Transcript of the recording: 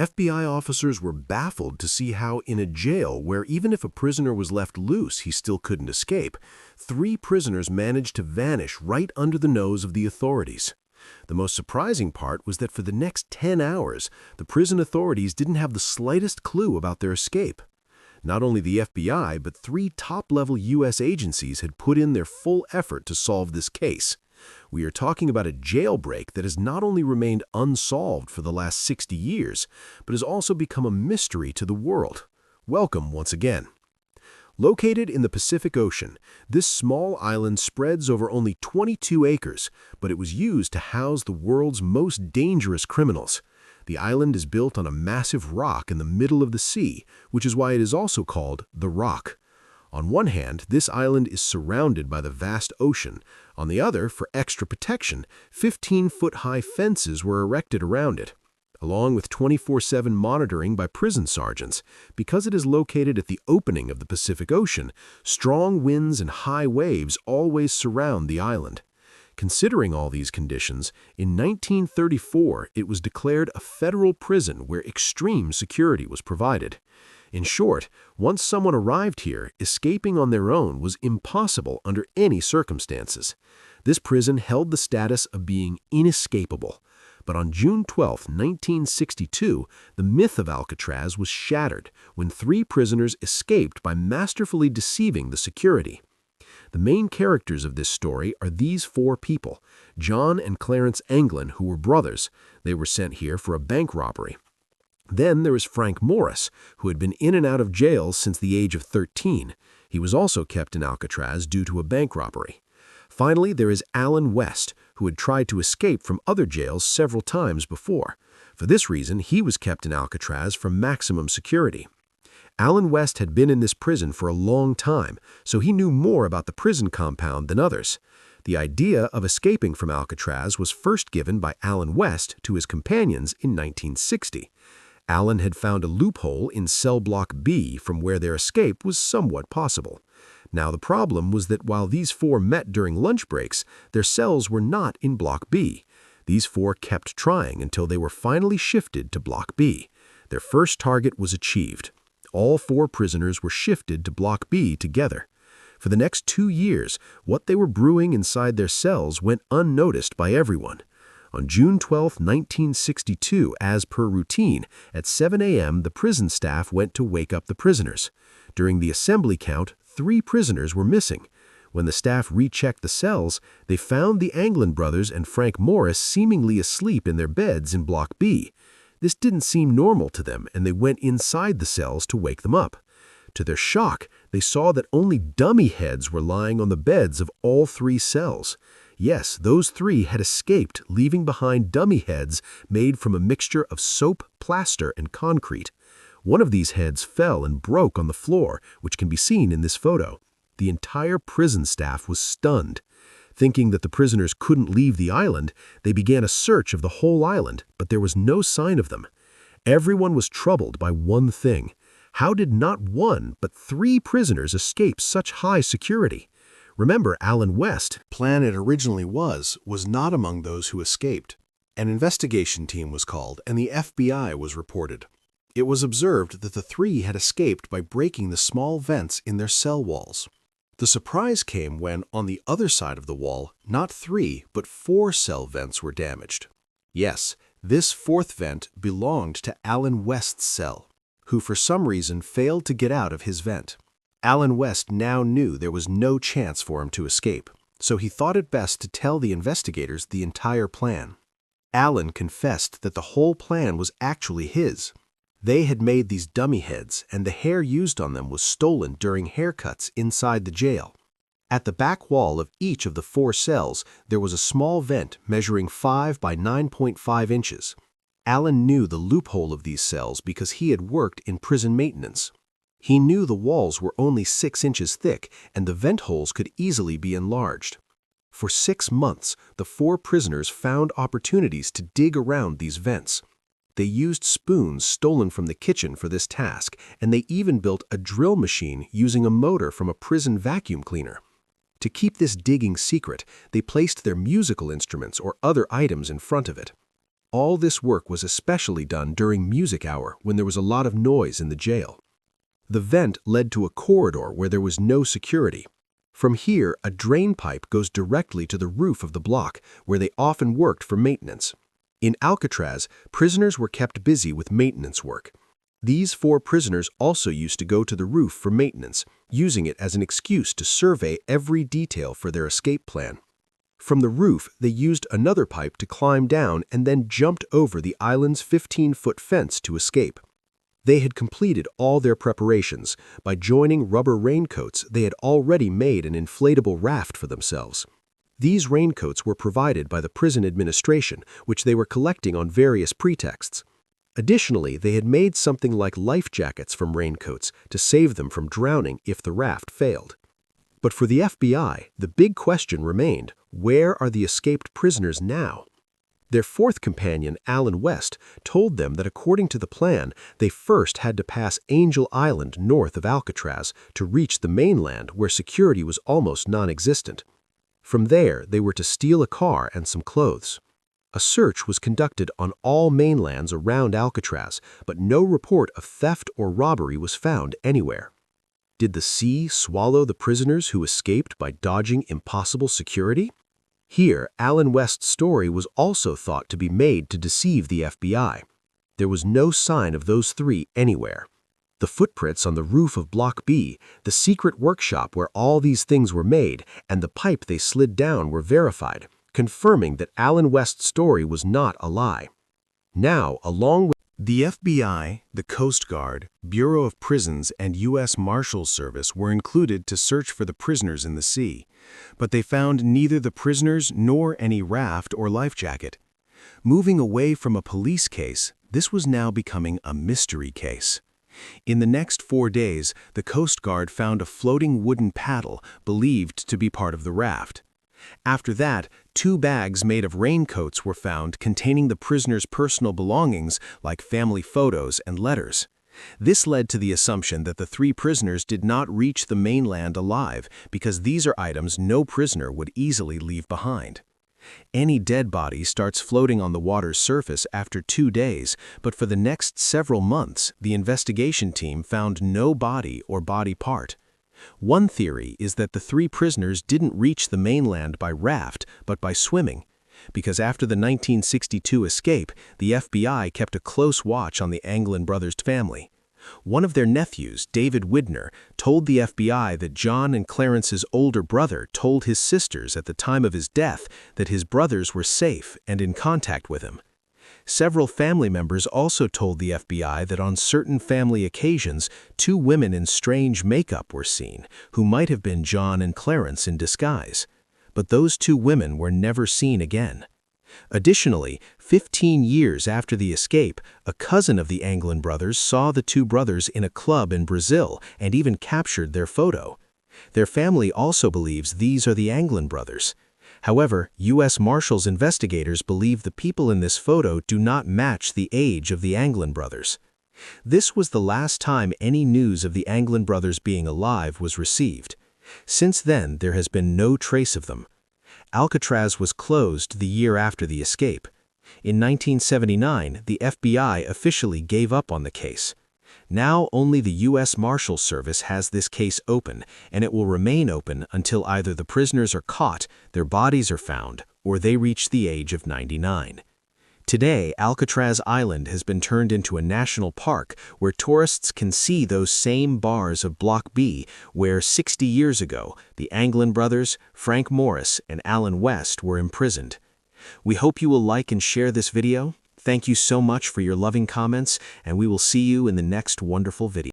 FBI officers were baffled to see how in a jail where even if a prisoner was left loose, he still couldn't escape, 3 prisoners managed to vanish right under the nose of the authorities. The most surprising part was that for the next 10 hours, the prison authorities didn't have the slightest clue about their escape. Not only the FBI, but 3 top-level U.S. agencies had put in their full effort to solve this case. We are talking about a jailbreak that has not only remained unsolved for the last 60 years, but has also become a mystery to the world. Welcome once again. Located in the Pacific Ocean, this small island spreads over only 22 acres, but it was used to house the world's most dangerous criminals. The island is built on a massive rock in the middle of the sea, which is why it is also called the Rock. On one hand, this island is surrounded by the vast ocean. On the other, for extra protection, 15-foot-high fences were erected around it, along with 24/7 monitoring by prison sergeants. Because it is located at the opening of the Pacific Ocean, strong winds and high waves always surround the island. Considering all these conditions, in 1934 it was declared a federal prison where extreme security was provided. In short, once someone arrived here, escaping on their own was impossible under any circumstances. This prison held the status of being inescapable. But on June 12, 1962, the myth of Alcatraz was shattered when 3 prisoners escaped by masterfully deceiving the security. The main characters of this story are these 4 people, John and Clarence Anglin, who were brothers. They were sent here for a bank robbery. Then there is Frank Morris, who had been in and out of jail since the age of 13. He was also kept in Alcatraz due to a bank robbery. Finally, there is Allen West, who had tried to escape from other jails several times before. For this reason, he was kept in Alcatraz for maximum security. Allen West had been in this prison for a long time, so he knew more about the prison compound than others. The idea of escaping from Alcatraz was first given by Allen West to his companions in 1960. Allen had found a loophole in cell block B from where their escape was somewhat possible. Now the problem was that while these 4 met during lunch breaks, their cells were not in block B. These 4 kept trying until they were finally shifted to block B. Their first target was achieved. All 4 prisoners were shifted to block B together. For the next 2 years, what they were brewing inside their cells went unnoticed by everyone. On June 12, 1962, as per routine, at 7 a.m. the prison staff went to wake up the prisoners. During the assembly count, 3 prisoners were missing. When the staff rechecked the cells, they found the Anglin brothers and Frank Morris seemingly asleep in their beds in Block B. This didn't seem normal to them, and they went inside the cells to wake them up. To their shock, they saw that only dummy heads were lying on the beds of all 3 cells. Yes, those 3 had escaped, leaving behind dummy heads made from a mixture of soap, plaster, and concrete. One of these heads fell and broke on the floor, which can be seen in this photo. The entire prison staff was stunned. Thinking that the prisoners couldn't leave the island, they began a search of the whole island, but there was no sign of them. Everyone was troubled by one thing. How did not 1, but 3 prisoners escape such high security? Remember, Allen West's plan it originally was not among those who escaped. An investigation team was called, and the FBI was reported. It was observed that the 3 had escaped by breaking the small vents in their cell walls. The surprise came when, on the other side of the wall, not 3, but 4 cell vents were damaged. Yes, this 4th vent belonged to Allen West's cell, who for some reason failed to get out of his vent. Allen West now knew there was no chance for him to escape, so he thought it best to tell the investigators the entire plan. Allen confessed that the whole plan was actually his. They had made these dummy heads, and the hair used on them was stolen during haircuts inside the jail. At the back wall of each of the 4 cells, there was a small vent measuring 5 by 9.5 inches. Allen knew the loophole of these cells because he had worked in prison maintenance. He knew the walls were only 6 inches thick, and the vent holes could easily be enlarged. For 6 months, the 4 prisoners found opportunities to dig around these vents. They used spoons stolen from the kitchen for this task, and they even built a drill machine using a motor from a prison vacuum cleaner. To keep this digging secret, they placed their musical instruments or other items in front of it. All this work was especially done during music hour when there was a lot of noise in the jail. The vent led to a corridor where there was no security. From here, a drain pipe goes directly to the roof of the block, where they often worked for maintenance. In Alcatraz, prisoners were kept busy with maintenance work. These 4 prisoners also used to go to the roof for maintenance, using it as an excuse to survey every detail for their escape plan. From the roof, they used another pipe to climb down and then jumped over the island's 15-foot fence to escape. They had completed all their preparations. By joining rubber raincoats, they had already made an inflatable raft for themselves. These raincoats were provided by the prison administration, which they were collecting on various pretexts. Additionally, they had made something like life jackets from raincoats to save them from drowning if the raft failed. But for the FBI, the big question remained: where are the escaped prisoners now? Their 4th companion, Alan West, told them that according to the plan, they first had to pass Angel Island north of Alcatraz to reach the mainland where security was almost non-existent. From there, they were to steal a car and some clothes. A search was conducted on all mainlands around Alcatraz, but no report of theft or robbery was found anywhere. Did the sea swallow the prisoners who escaped by dodging impossible security? Here, Alan West's story was also thought to be made to deceive the FBI. There was no sign of those 3 anywhere. The footprints on the roof of Block B, the secret workshop where all these things were made, and the pipe they slid down were verified, confirming that Alan West's story was not a lie. Now, along with the FBI, the Coast Guard, Bureau of Prisons, and U.S. Marshals Service were included to search for the prisoners in the sea, but they found neither the prisoners nor any raft or life jacket. Moving away from a police case, this was now becoming a mystery case. In the next 4 days, the Coast Guard found a floating wooden paddle believed to be part of the raft. After that, 2 bags made of raincoats were found containing the prisoners' personal belongings like family photos and letters. This led to the assumption that the 3 prisoners did not reach the mainland alive because these are items no prisoner would easily leave behind. Any dead body starts floating on the water's surface after 2 days, but for the next several months, the investigation team found no body or body part. One theory is that the 3 prisoners didn't reach the mainland by raft, but by swimming, because after the 1962 escape, the FBI kept a close watch on the Anglin brothers' family. One of their nephews, David Widner, told the FBI that John and Clarence's older brother told his sisters at the time of his death that his brothers were safe and in contact with him. Several family members also told the FBI that on certain family occasions, 2 women in strange makeup were seen, who might have been John and Clarence in disguise. But those 2 women were never seen again. Additionally, 15 years after the escape, a cousin of the Anglin brothers saw the 2 brothers in a club in Brazil and even captured their photo. Their family also believes these are the Anglin brothers. However, U.S. Marshals investigators believe the people in this photo do not match the age of the Anglin brothers. This was the last time any news of the Anglin brothers being alive was received. Since then, there has been no trace of them. Alcatraz was closed the year after the escape. In 1979, the FBI officially gave up on the case. Now only the U.S. Marshals Service has this case open, and it will remain open until either the prisoners are caught, their bodies are found, or they reach the age of 99. Today, Alcatraz Island has been turned into a national park where tourists can see those same bars of Block B where 60 years ago, the Anglin brothers, Frank Morris, and Alan West were imprisoned. We hope you will like and share this video. Thank you so much for your loving comments, and we will see you in the next wonderful video.